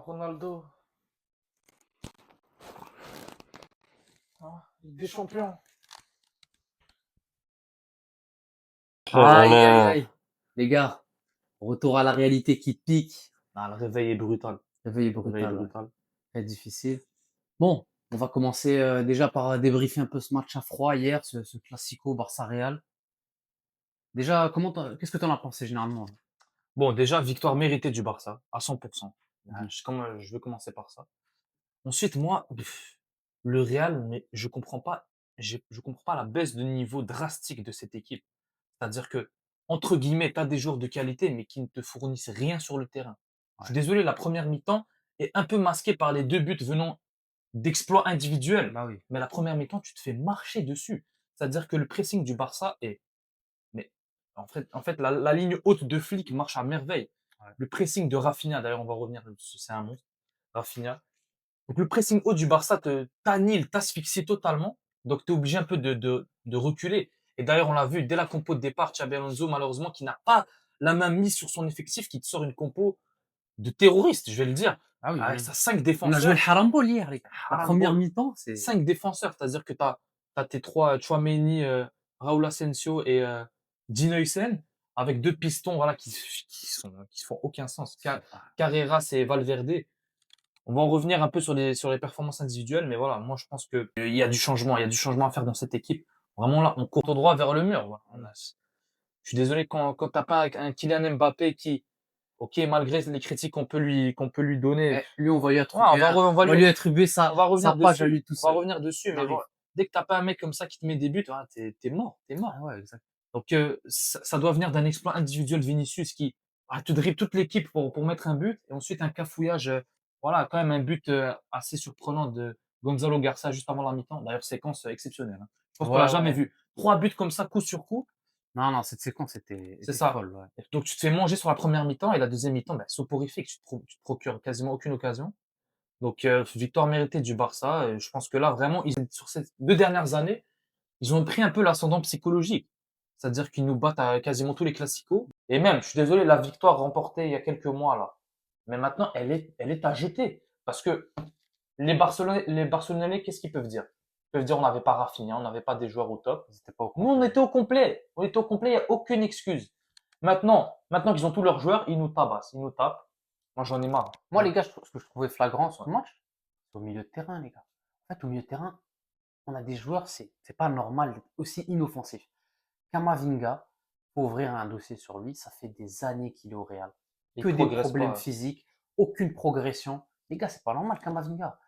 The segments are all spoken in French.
Ronaldo. Ligue des champions. Aïe, aïe, On aïe. Les gars, retour à la réalité qui pique. Le réveil est brutal. Réveil Le réveil est brutal, ouais. brutal. Très difficile. Bon, on va commencer déjà par débriefer un peu ce match à froid hier, ce classico Barça-Real. Déjà, qu'est-ce que tu en as pensé généralement? Bon, déjà, victoire méritée du Barça, à 100%. Mhm. Je vais commencer par ça. Ensuite, moi, le Real, mais je comprends pas la baisse de niveau drastique de cette équipe. C'est-à-dire que, entre guillemets, tu as des joueurs de qualité, mais qui ne te fournissent rien sur le terrain. Je suis Ouais. désolé, la première mi-temps est un peu masquée par les 2 buts venant d'exploits individuels. Bah oui. Mais la première mi-temps, tu te fais marcher dessus. C'est-à-dire que le pressing du Barça est, mais en fait, la ligne haute de Flick marche à merveille. Ouais. Le pressing de Rafinha, d'ailleurs, on va revenir, c'est un monstre. Rafinha. Donc le pressing haut du Barça t'annihile, t'asphyxie totalement. Donc tu es obligé un peu de reculer. Et d'ailleurs, on l'a vu dès la compo de départ, Xabi Alonso, malheureusement, qui n'a pas la main mise sur son effectif, qui te sort une compo de terroriste, je vais le dire. Ah oui, Avec oui. sa 5 On a joué le défenseurs. harambol hier, les gars. La Haram première ball. mi-temps, c'est 5 défenseurs, c'est-à-dire que tu as tes trois Chouameni, Raúl Asensio et Dean Huijsen, avec deux pistons voilà, qui se font aucun sens. Carreras et Valverde. On va en revenir un peu sur les performances individuelles, mais voilà, moi je pense qu'il y a du changement, il y a du changement à faire dans cette équipe. Vraiment là, on court tout droit vers le mur. Voilà. Je suis désolé quand t'as pas un Kylian Mbappé qui, ok, malgré les critiques qu'on peut lui donner, lui, on va lui ouais, attribuer, on va lui attribuer on va sa revenir page à dessus. lui tout On va seul. revenir dessus, On mais arrive. voilà, dès que t'as pas un mec comme ça qui te met des buts, voilà, t'es mort, t'es mort. Ah ouais, exact. Donc ça doit venir d'un exploit individuel de Vinicius qui te dribble toute l'équipe pour mettre un but et ensuite un cafouillage, voilà, quand même un but assez surprenant de Gonzalo Garcia juste avant la mi-temps. D'ailleurs, séquence exceptionnelle. Hein. Je pense qu'on l'a Ouais, jamais ouais. vu. 3 buts comme ça, coup sur coup, Non, cette séquence c'est était ça. folle, ouais. Donc tu te fais manger sur la première mi-temps et la deuxième mi-temps, soporifique. Tu te procures quasiment aucune occasion. Donc victoire méritée du Barça. Et je pense que là, vraiment, sur ces 2 dernières années, ils ont pris un peu l'ascendant psychologique. C'est-à-dire qu'ils nous battent à quasiment tous les classicos. Et même, je suis désolé, la victoire remportée il y a quelques mois, là. Mais maintenant, elle est à jeter. Parce que les Barcelonais, qu'est-ce qu'ils peuvent dire? Ils peuvent dire on n'avait pas Rafinha, on n'avait pas des joueurs au top. C'était pas au Nous, on complet. était au complet. On était au complet, il n'y a aucune excuse. Maintenant qu'ils ont tous leurs joueurs, ils nous tabassent, ils nous tapent. Moi, j'en ai marre. Moi, les gars, ce que je trouvais flagrant sur le match, c'est au milieu de terrain, les gars. En fait, au milieu de terrain, on a des joueurs, c'est pas normal d'être aussi inoffensif. Kamavinga, faut ouvrir un dossier sur lui, ça fait des années qu'il est au Real. Ils Que des progressent problèmes pas. physiques, aucune progression. Les gars, c'est pas normal, Kamavinga.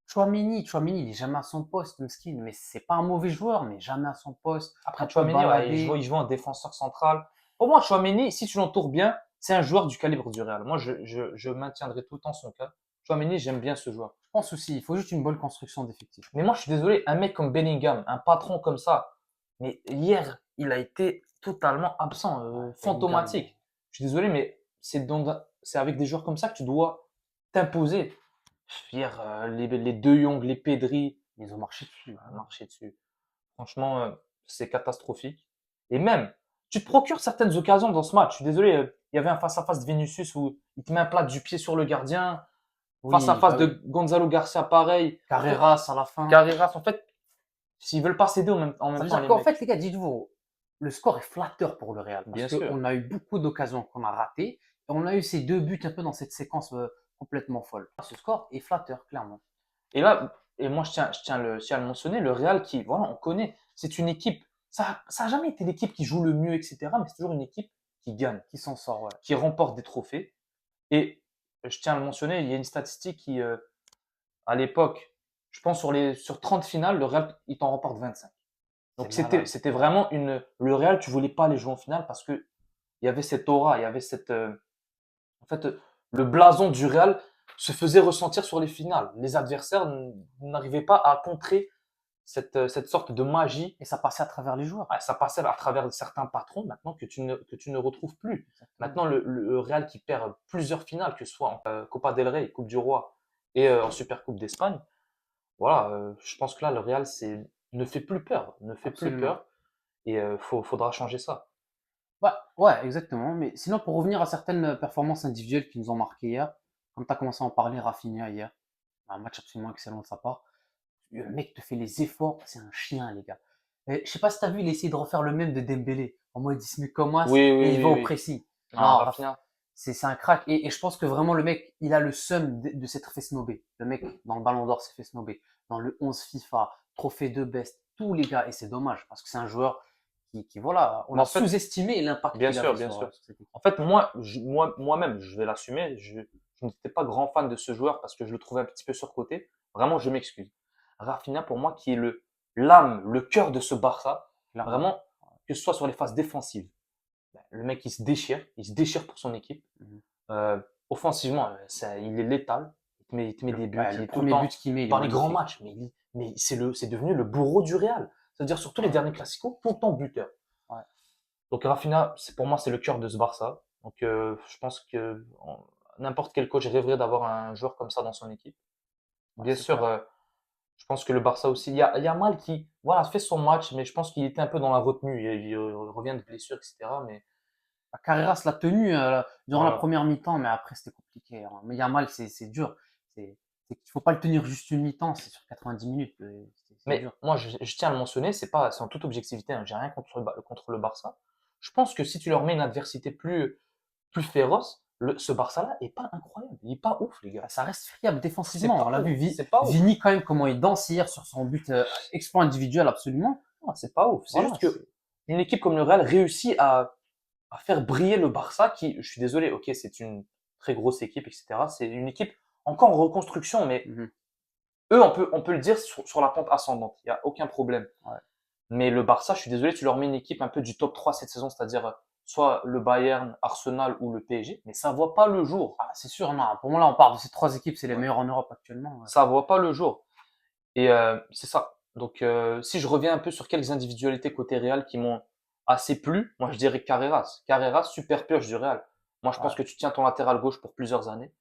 Chouamini, il est jamais à son poste, Mskin, mais c'est pas un mauvais joueur, mais jamais à son poste. Après, Un peu Chouameni, ouais, baladé. il joue en défenseur central. Au moins, Chouameni, si tu l'entoures bien, c'est un joueur du calibre du Real. Moi, je maintiendrai tout le temps son cas. Chouameni, j'aime bien ce joueur. Je pense aussi, il faut juste une bonne construction d'effectifs. Mais moi, je suis désolé, un mec comme Bellingham, un patron comme ça, mais hier, il a été totalement absent, fantomatique. Je suis désolé, mais c'est avec des joueurs comme ça que tu dois t'imposer. Hier, les De Jong, les Pedri, Ils ont marché dessus. marché dessus. Franchement, c'est catastrophique. Et même, tu te procures certaines occasions dans ce match. Je suis désolé, il y avait un face-à-face de Vinicius où il te met un plat du pied sur le gardien. Face à face de Gonzalo Garcia, pareil. Carreras à la fin. Carreras, en fait, s'ils veulent pas céder en même temps, les En mecs. fait, les gars, dites-vous, le score est flatteur pour le Real. Bien Parce sûr. qu'on a eu beaucoup d'occasions qu'on a ratées. Et on a eu ces 2 buts un peu dans cette séquence complètement folle. Ce score est flatteur, clairement. Et là, et moi, je tiens à le mentionner, le Real qui, voilà, on connaît, c'est une équipe, ça a jamais été l'équipe qui joue le mieux, etc., mais c'est toujours une équipe qui gagne, Qui s'en sort, ouais. qui remporte des trophées. Et je tiens à le mentionner, il y a une statistique qui, à l'époque, je pense sur 30 finales, le Real, il t'en remporte 25. Donc c'était vraiment le Real, tu voulais pas aller jouer en finale parce que il y avait cette aura, il y avait en fait, le blason du Real se faisait ressentir sur les finales. Les adversaires n'arrivaient pas à contrer cette sorte de magie. Et ça passait à travers les joueurs. Ça passait à travers certains patrons maintenant que tu ne retrouves plus. Exactement. Maintenant, le Real qui perd plusieurs finales, que ce soit en Copa del Rey, Coupe du Roi et en Supercoupe d'Espagne, voilà, je pense que là, le Real ne fait plus peur, Absolument. plus peur et faudra changer ça. Ouais, exactement. Mais sinon, pour revenir à certaines performances individuelles qui nous ont marqué hier, comme tu as commencé à en parler, Rafinha hier, un match absolument excellent de sa part. Le mec te fait les efforts, c'est un chien, les gars. Et je sais pas si tu as vu, il essaie de refaire le même de Dembélé, en mode il se met comme as Oui, et oui, il va oui, au oui. pressing. Non, Non, Rafinha, c'est un crack. Et je pense que vraiment, le mec, il a le seum de s'être fait snober. Le mec, dans le Ballon d'Or, s'est fait snober. Dans le 11 FIFA, trophée de best, tous les gars. Et c'est dommage, parce que c'est un joueur voilà, on mais a en fait, sous-estimé l'impact bien qu'il sûr, avait bien sûr. sur cette équipe. En fait, moi-même, je vais l'assumer. Je n'étais pas grand fan de ce joueur parce que je le trouvais un petit peu surcoté. Vraiment, je m'excuse. Rafinha, pour moi, qui est l'âme, le cœur de ce Barça, Clairement. vraiment, que ce soit sur les phases défensives. Ben, le mec, il se déchire pour son équipe. Mhm. Euh, Offensivement, il est létal. Il te met des buts. Ouais, Il le est tout le premier but temps qu'il met, il est dans les grands magnifique. matchs. Mais c'est devenu le bourreau du Real. C'est-à-dire, sur tous les derniers classicos, tout le temps buteur. Ouais. Donc Rafinha, pour moi, c'est le cœur de ce Barça. Donc je pense que n'importe quel coach rêverait d'avoir un joueur comme ça dans son équipe. Ouais, Bien c'est sûr, clair. je pense que le Barça aussi, il y a Mal qui voilà, fait son match, mais je pense qu'il était un peu dans la retenue. Il revient de blessure, etc. Mais Carreras l'a tenu durant la voilà. première mi-temps, mais après c'était compliqué, hein. Mais Yamal, c'est dur. Il faut pas le tenir juste une mi-temps, c'est sur 90 minutes. C'est Mais dur. moi, je tiens à le mentionner, c'est en toute objectivité, hein, j'ai rien contre le Barça. Je pense que si tu leur mets une adversité plus féroce, ce Barça-là est pas incroyable. Il est pas ouf, les gars. Ça reste fiable C'est défensivement. pas On l'a ouf. vu, C'est pas ouf. Vini quand même comment il danse hier sur son but exploit individuel absolument. Non, c'est pas ouf. C'est Voilà, juste que une équipe comme le Real réussit à faire briller le Barça, qui, je suis désolé, ok, c'est une très grosse équipe, etc. C'est une équipe encore en reconstruction, mais Mhm. eux, on peut le dire sur la pente ascendante. Il n'y a aucun problème. Ouais. Mais le Barça, je suis désolé, tu leur mets une équipe un peu du top 3 cette saison, c'est-à-dire soit le Bayern, Arsenal ou le PSG, mais ça voit pas le jour. Ah, c'est sûr, non. Pour moi là, on parle de ces trois équipes, c'est les Ouais. meilleures en Europe actuellement. Ouais. Ça voit pas le jour. Et c'est ça. Donc, si je reviens un peu sur quelques individualités côté Real qui m'ont assez plu, moi je dirais Carreras. Carreras, super pioche du Real. Moi, je pense Ouais. que tu tiens ton latéral gauche pour plusieurs années.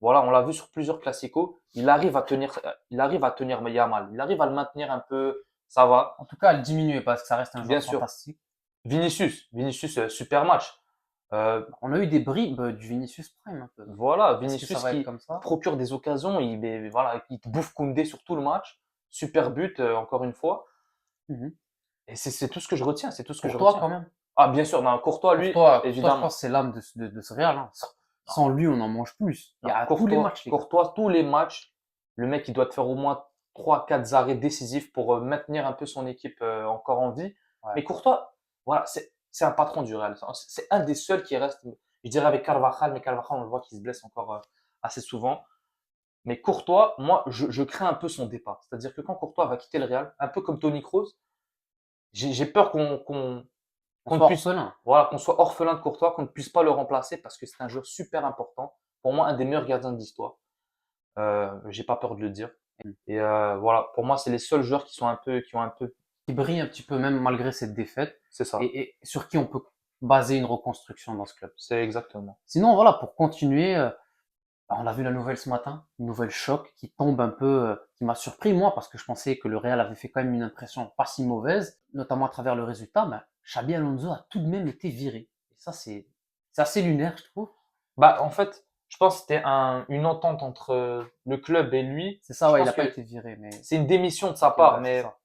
Voilà, on l'a vu sur plusieurs classicos. Il arrive à tenir Yamal. Il arrive à le maintenir un peu. Ça va. En tout cas, à le diminuer parce que ça reste un Bien joueur sûr. fantastique. Vinicius, super match. Euh, On a eu des bribes du Vinicius Prime un peu. voilà, Est-ce que ça Vinicius va être qui comme ça? procure des occasions. Voilà, il te bouffe Koundé sur tout le match. Super but, encore une fois. Mhm. Et c'est tout ce que je retiens, c'est tout ce que je Courtois retiens. quand même. Ah, bien sûr, non, Courtois, lui, Courtois, je pense évidemment. que c'est l'âme de ce Real, hein. Non, Sans lui, on en mange plus. Il y non, a tous les matchs, les gars. Courtois, tous les matchs, le mec, il doit te faire au moins 3 4 arrêts décisifs pour maintenir un peu son équipe encore en vie. Ouais. Mais Courtois, voilà, c'est un patron du Real. C'est un des seuls qui reste, je dirais avec Carvajal, mais Carvajal, on le voit qu'il se blesse encore assez souvent. Mais Courtois, moi, je crains un peu son départ. C'est-à-dire que quand Courtois va quitter le Real, un peu comme Toni Kroos, j'ai peur On qu'on ne soit puisse, orphelin. voilà, qu'on soit orphelin de Courtois, qu'on ne puisse pas le remplacer parce que c'est un joueur super important. Pour moi, un des meilleurs gardiens de l'histoire. J'ai pas peur de le dire. Et voilà, pour moi, c'est les seuls joueurs qui ont un peu, Qui brille un petit peu même malgré cette défaite. c'est ça. Et sur qui on peut baser une reconstruction dans ce club. C'est exactement. Sinon, voilà, pour continuer, on a vu la nouvelle ce matin, une nouvelle choc qui tombe un peu, qui m'a surpris moi parce que je pensais que le Real avait fait quand même une impression pas si mauvaise, notamment à travers le résultat. Ben, Xabi Alonso a tout de même été viré. Et ça, c'est assez lunaire, je trouve. Bah, en fait, je pense que c'était une entente entre le club et lui. C'est ça, Je ouais, il pense a pas que été viré, mais c'est une démission de sa ok, part, ouais, c'est ça.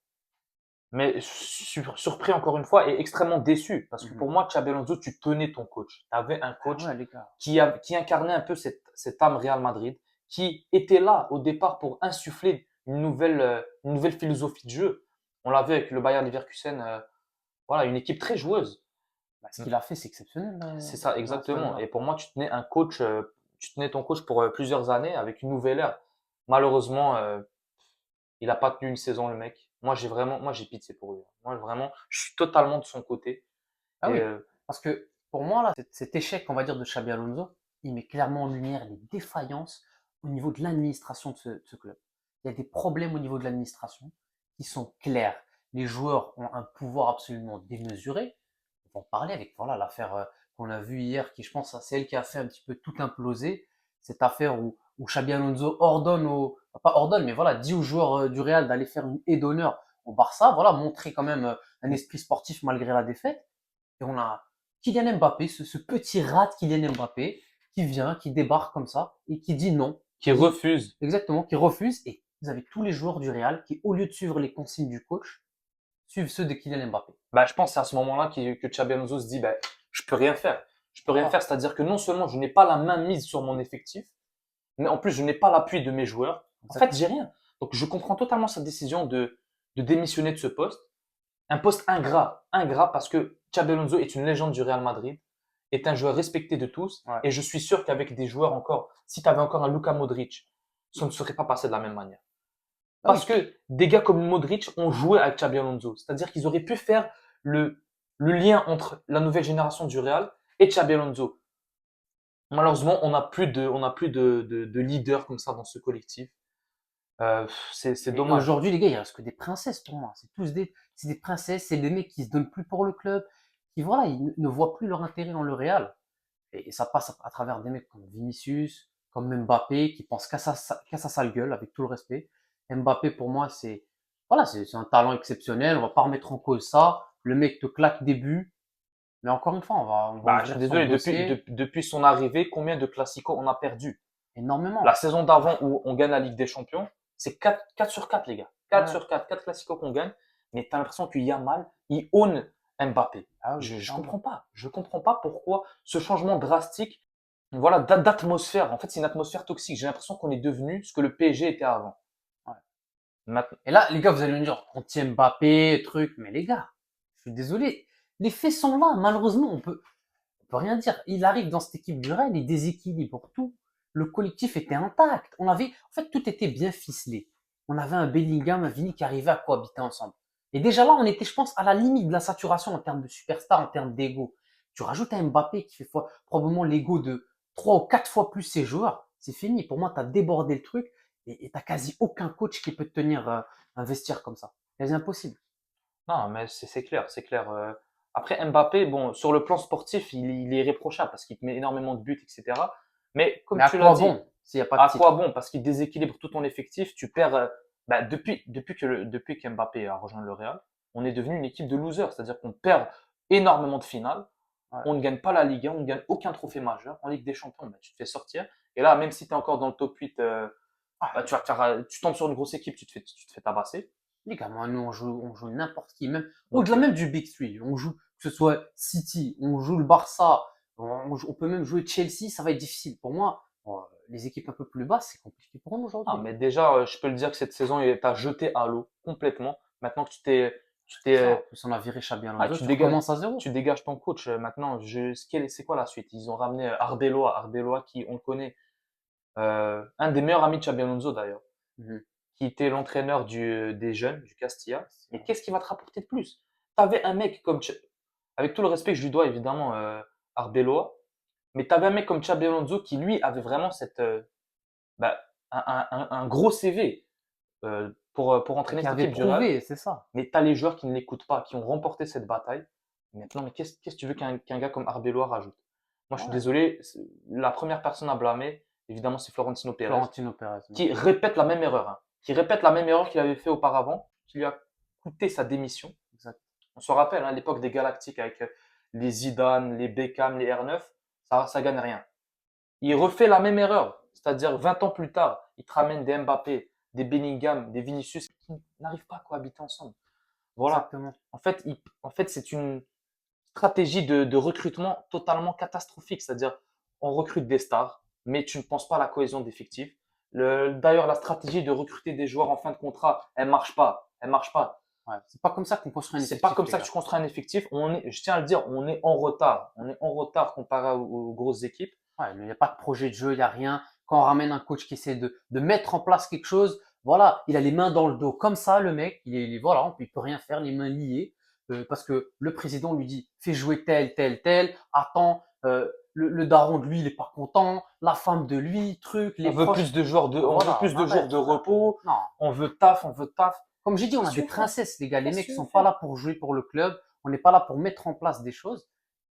mais surpris encore une fois et extrêmement déçu parce que Mhm. pour moi, Xabi Alonso, tu tenais ton coach. Tu avais un Ah coach ouais, les gars. qui incarnait un peu cette âme Real Madrid, qui était là au départ pour insuffler une nouvelle philosophie de jeu. On l'a vu avec le Bayern Leverkusen, voilà, une équipe très joueuse. Bah, ce qu'il a fait, c'est exceptionnel C'est ça, dans ce exactement. Real-là. Et pour moi, tu tenais ton coach pour plusieurs années avec une nouvelle ère. Malheureusement, il n'a pas tenu une saison, le mec. Moi, j'ai pitié pour lui. Moi, vraiment, je suis totalement de son côté. Ah Et oui, parce que pour moi, là, cet échec, on va dire, de Xabi Alonso, il met clairement en lumière les défaillances au niveau de l'administration de ce club. Il y a des problèmes au niveau de l'administration qui sont clairs. Les joueurs ont un pouvoir absolument démesuré. On va en parler avec voilà l'affaire qu'on a vue hier, qui je pense c'est elle qui a fait un petit peu tout imploser. Cette affaire où Xabi Alonso ordonne pas ordonne, mais voilà, dit aux joueurs du Real d'aller faire une haie d'honneur au Barça, voilà, montrer quand même un esprit sportif malgré la défaite. Et on a Kylian Mbappé, ce petit rat de Kylian Mbappé, qui vient, qui débarque comme ça et qui dit non. Qui refuse. Exactement, qui refuse. Et vous avez tous les joueurs du Real qui, au lieu de suivre les consignes du coach, suivent ceux de Kylian Mbappé. Bah, je pense que c'est à ce moment-là que Xabi Alonso se dit, bah, je peux rien faire. Je peux rien faire, c'est-à-dire que non seulement je n'ai pas la main mise sur mon effectif, mais en plus je n'ai pas l'appui de mes joueurs. En fait, j'ai rien. Donc je comprends totalement sa décision de démissionner de ce poste. Un poste ingrat parce que Xabi Alonso est une légende du Real Madrid, est un joueur respecté de tous, Ouais. et je suis sûr qu'avec des joueurs encore, si tu avais encore un Luka Modric, ça ne serait pas passé de la même manière. Parce que des gars comme Modric ont joué avec Xabi Alonso. C'est-à-dire qu'ils auraient pu faire le lien entre la nouvelle génération du Real et Xabi Alonso. Malheureusement, on n'a plus de leader comme ça dans ce collectif. C'est Et dommage. aujourd'hui, les gars, il reste que des princesses pour moi. C'est des princesses, c'est des mecs qui se donnent plus pour le club, qui voilà, ils ne voient plus leur intérêt dans le Real. Et ça passe à travers des mecs comme Vinicius, comme Mbappé, qui pensent qu'à sa sale gueule, avec tout le respect. Mbappé, pour moi, voilà, c'est un talent exceptionnel. On va pas remettre en cause ça. Le mec te claque des buts. Mais encore une fois, on va Bah, je suis ouvrir son désolé, dossier depuis son arrivée, combien de classicos on a perdu? énormément. La saison d'avant où on gagne la Ligue des Champions, c'est 4 sur 4, les gars. 4 Ouais. sur 4, 4 classicos qu'on gagne. Mais tu as l'impression qu'il y a mal, il own Mbappé. Ah oui, Je clairement. comprends pas. Je comprends pas pourquoi ce changement drastique, voilà, d'atmosphère. En fait, c'est une atmosphère toxique. J'ai l'impression qu'on est devenu ce que le PSG était avant. Ouais. Maintenant, Et là, les gars, vous allez me dire, on tient Mbappé, truc. Mais les gars, je suis désolé. Les faits sont là. Malheureusement, on peut rien dire. Il arrive dans cette équipe du Rennes, il déséquilibre tout. Le collectif était intact. En fait, tout était bien ficelé. On avait un Bellingham, un Vini qui arrivaient à cohabiter ensemble. Et déjà là, on était, je pense, à la limite de la saturation en termes de superstar, en termes d'ego. Tu rajoutes un Mbappé qui fait probablement l'ego de 3 ou 4 fois plus ses joueurs. C'est fini. Pour moi, tu as débordé le truc et t'as quasi aucun coach qui peut te tenir un vestiaire comme ça. C'est impossible. non, mais c'est clair, c'est clair. Après, Mbappé, bon, sur le plan sportif, il est irréprochable parce qu'il te met énormément de buts, etc. Mais comme Mais à tu l'as quoi dit, bon s'il n'y a pas de à quoi titre? bon? Parce qu'il déséquilibre tout ton effectif. Tu perds. Bah, depuis qu'Mbappé a rejoint le Real, on est devenu une équipe de losers. C'est-à-dire qu'on perd énormément de finales. Ouais. On ne gagne pas la Ligue 1, on ne gagne aucun trophée majeur. En Ligue des Champions, bah, tu te fais sortir. Et là, même si tu es encore dans le top 8, bah, tu tombes sur une grosse équipe, tu te fais tabasser. Les gars, moi, nous, on joue n'importe qui, même Donc, au-delà même du Big Three. On joue, que ce soit City, on joue le Barça, on peut même jouer Chelsea, ça va être difficile. Pour moi, les équipes un peu plus basses, c'est compliqué pour nous ah, aujourd'hui. mais déjà, je peux le dire que cette saison, il t'a jeté à l'eau complètement. Maintenant que C'est ça, en plus, on a viré Xabi Alonso, tu tu dégages, recommences à zéro. tu dégages ton coach. Maintenant, c'est quoi la suite? Ils ont ramené Arbeloa qui, on le connaît, un des meilleurs amis de Xabi Alonso d'ailleurs, Mhm. qui était l'entraîneur des jeunes, du Castilla. C'est Mais vrai. qu'est-ce qui va te rapporter de plus? T'avais un mec comme, avec tout le respect que je lui dois évidemment, Arbeloa, mais t'avais un mec comme Xabi Alonso qui lui avait vraiment bah, un gros CV pour entraîner Qui cette avait équipe du Real. prouvé, c'est ça. Mais tu as les joueurs qui ne l'écoutent pas, qui ont remporté cette bataille. Maintenant, mais qu'est-ce que tu veux qu'un gars comme Arbeloa rajoute? Moi, je suis Ouais. désolé, la première personne à blâmer, évidemment, c'est Florentino Pérez, Florentino Pérez, bien qui sûr. répète la même erreur, hein, qui répète la même erreur qu'il avait fait auparavant, qui lui a coûté sa démission. Exact. On se rappelle, hein, l'époque des Galactiques avec les Zidane, les Beckham, les R9, ça gagne rien. Il refait la même erreur, c'est-à-dire 20 ans plus tard, il te ramène des Mbappé, des Bellingham, des Vinicius qui n'arrivent pas à cohabiter ensemble. Voilà. Exactement. En fait, c'est une stratégie de recrutement totalement catastrophique. C'est-à-dire, on recrute des stars, mais tu ne penses pas à la cohésion d'effectifs. D'ailleurs, la stratégie de recruter des joueurs en fin de contrat, elle marche pas. Elle marche pas. Ouais. C'est pas comme ça qu'on construit un C'est pas effectif, comme les ça que gars. tu construis un effectif. Je tiens à le dire, on est en retard. On est en retard comparé aux grosses équipes. Ouais, il n'y a pas de projet de jeu, il n'y a rien. Quand on ramène un coach qui essaie de mettre en place quelque chose, voilà, il a les mains dans le dos. Comme ça, le mec, voilà, il peut rien faire, les mains liées, parce que le président lui dit, fais jouer tel, tel, tel, attends, le daron de lui, il est pas content, la femme de lui, truc, les On veut proches. plus de joueurs Voilà, on veut plus de jours arrête, de frère. repos. Non. On veut taf, on veut taf. Comme j'ai dit, on a Qu'est-ce que des tu veux faire? princesses, les gars. Les Qu'est-ce mecs que tu sont veux pas faire? là pour jouer pour le club. On n'est pas là pour mettre en place des choses.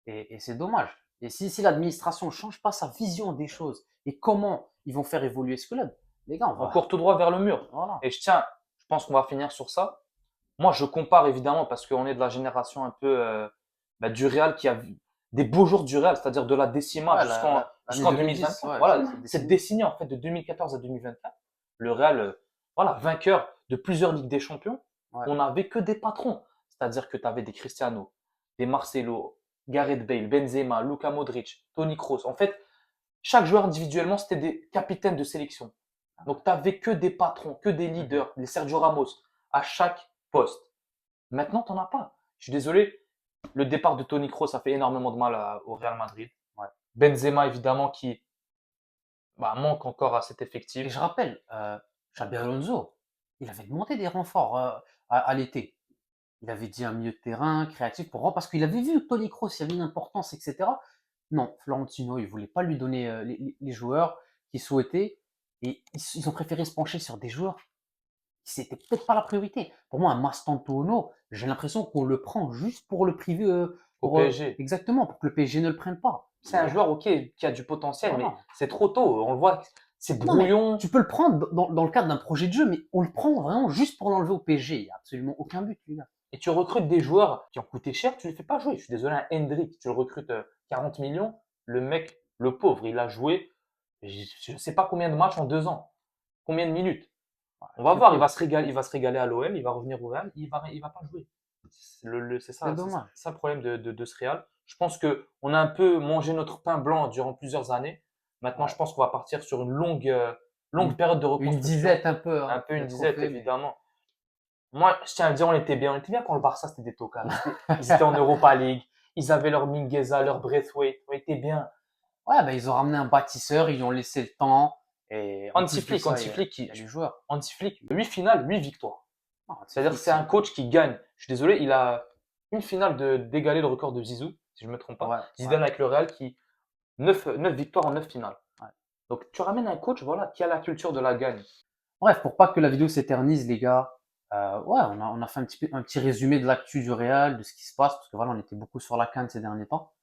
Et c'est dommage. Et si l'administration ne change pas sa vision des choses et comment ils vont faire évoluer ce club, les gars, on On va. court tout droit vers le mur. Voilà. Et je pense qu'on va finir sur ça. Moi, je compare évidemment parce qu'on est de la génération un peu bah, du Real des beaux jours du Real, c'est-à-dire de la décima Ouais, jusqu'en l'année 2010, 2024. ouais, Voilà, cette cette décennie. décennie en fait de 2014 à 2024, le Real, voilà, vainqueur de plusieurs Ligues des Champions, Ouais. on n'avait que des patrons. C'est-à-dire que tu avais des Cristiano, des Marcelo, Gareth Bale, Benzema, Luka Modric, Toni Kroos. En fait, chaque joueur individuellement, c'était des capitaines de sélection. Donc, tu n'avais que des patrons, que des Mhm. leaders, les Sergio Ramos, à chaque poste. Maintenant, tu n'en as pas. Je suis désolé, le départ de Toni Kroos a fait énormément de mal au Real Madrid. Ouais. Benzema, évidemment, qui manque encore à cet Et effectif. je rappelle, Xabi Alonso, il avait demandé des renforts à l'été. Il avait dit un milieu de terrain créatif parce qu'il avait vu que Toni Kroos, il y avait une importance, etc. Non, Florentino, il voulait pas lui donner les joueurs qu'il souhaitait et ils ont préféré se pencher sur des joueurs qui c'était peut-être pas la priorité. Pour moi, un Mastantuono, j'ai l'impression qu'on le prend juste pour le priver, Au PSG. exactement, pour que le PSG ne le prenne pas. C'est un joueur, ok, qui a du potentiel, mais Voilà. c'est trop tôt. On le voit, c'est Non, mais brouillon. tu peux le prendre dans le cadre d'un projet de jeu, mais on le prend vraiment juste pour l'enlever au PSG. Il n'y a absolument aucun but, lui, là. Et tu recrutes des joueurs qui ont coûté cher, tu ne les fais pas jouer. Je suis désolé, un Hendrick, tu le recrutes 40 millions. Le mec, le pauvre, il a joué, je ne sais pas combien de matchs en 2 ans. Combien de minutes. On va C'est voir, peu. il va se régaler à l'OM, il va revenir au Real, il va pas jouer. C'est C'est ça, dommage. c'est ça le problème de ce Real. Je pense que on a un peu mangé notre pain blanc durant plusieurs années. Maintenant, Ouais. je pense qu'on va partir sur une longue période de Une reconstruction. disette un peu, Un hein, peu une de disette, trophées, mais. évidemment. Moi, je tiens à le dire, on était bien. On était bien quand le Barça, c'était des tocards. Ils étaient en Europa League. Ils avaient leur Mingueza, leur Braithwaite. On était bien. Ouais, bah, ils ont ramené un bâtisseur, ils lui ont laissé le temps. Et en plus de ça, il y a les joueurs. Hansi Flick, 8 finales, 8 victoires. Non, C'est-à-dire que c'est un coach qui gagne. Je suis désolé, il a une finale d'égaler le record de Zizou, si je ne me trompe pas. Ouais, Zidane avec le Real qui 9 victoires en 9 finales. ouais. Donc tu ramènes un coach voilà, qui a la culture de la gagne. Bref, pour pas que la vidéo s'éternise, les gars, ouais, on a fait un petit résumé de l'actu du Real, de ce qui se passe, parce que voilà, on était beaucoup sur la CAN ces derniers temps.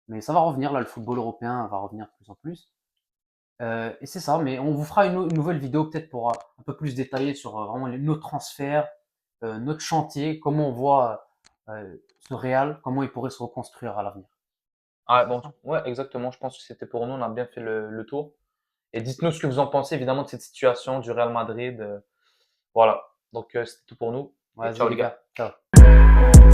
Mais ça va revenir, là, le football européen va revenir de plus en plus. Et c'est ça, mais on vous fera une nouvelle vidéo peut-être pour un peu plus détailler sur vraiment nos transferts, notre chantier, comment on voit ce Real, comment il pourrait se reconstruire à l'avenir. Ah, bon, ouais, exactement. Je pense que c'était pour nous. On a bien fait le tour. Et dites-nous ce que vous en pensez évidemment de cette situation du Real Madrid. Voilà. Donc c'était tout pour nous. Et Vas-y ciao les les gars. gars, ciao.